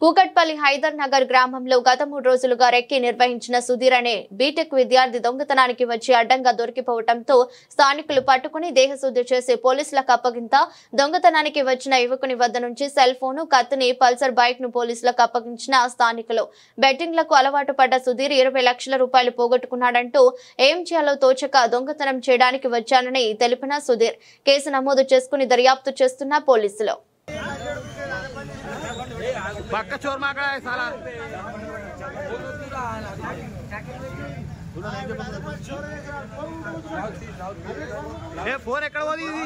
కూకట్పల్లి హైదర్ నగర్ గ్రామంలో గత 3 రోజులుగా రెక్కి నిర్వహించిన సుధీర్ అనే బీటెక్ విద్యార్థి దొంగతనానికి వచ్చి అడ్డంగా దొరికిపోవడంతో స్థానికులు పట్టుకుని దేహశుద్ధి చేసి పోలీసులకు అప్పగింత దొంగతనానికి వచ్చిన యువకుని వద్ద నుంచి సెల్ ఫోను కత్తిని పల్సర్ బైక్ ను పోలీసులకు అప్పగించిన స్థానికులు బెట్టింగ్లకు అలవాటు పడ్డ సుధీర్ 20 లక్షల రూపాయలు పోగొట్టుకున్నాడంటూ ఏం చేయాలో తోచక దొంగతనం చేయడానికి వచ్చానని తెలిపిన సుధీర్ కేసు నమోదు చేసుకుని దర్యాప్తు చేస్తున్న పోలీసులు पक्का चोर माकड़ा है साला ए फोन ఎక్కడ పోది ఇది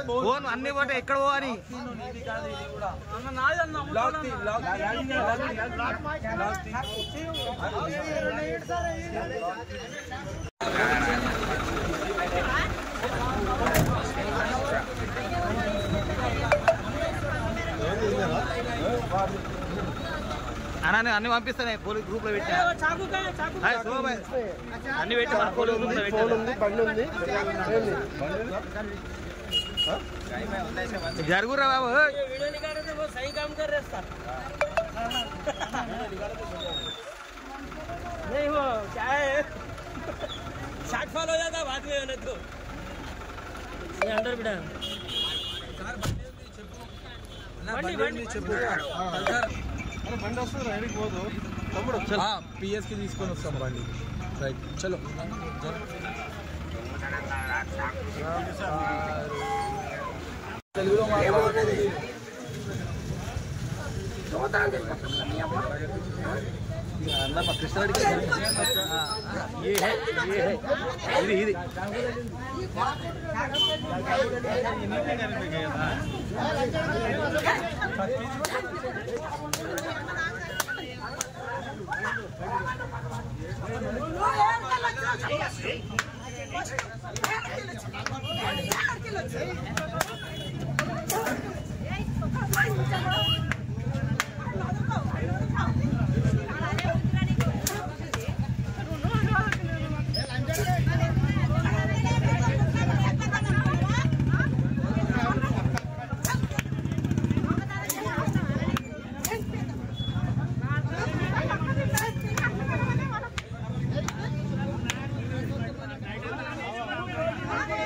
ఫోన్ అన్ని పోతే ఎక్కడ పోవాలి అన్న నాదన్న లాక్ అన్న అన్ని పంపిస్తానే పోలీస్ గ్రూప్ లో పెట్టా అన్ని పెట్టి మన పోలీస్ గ్రూప్ లో పెట్టా జరుగురా బాబు शॉट फॉल हो जाता बाद में होने तो ये अंदर बिड़ा బండి వస్తుంది రైడ్కి పోదు తమ్ముడు పిఎస్కి తీసుకొని వస్తాం బండి రైట్ చలో తెలుగులో మాట్లాడుతుంది అన్న కృష్ణారెడ్డి ఇది Hey,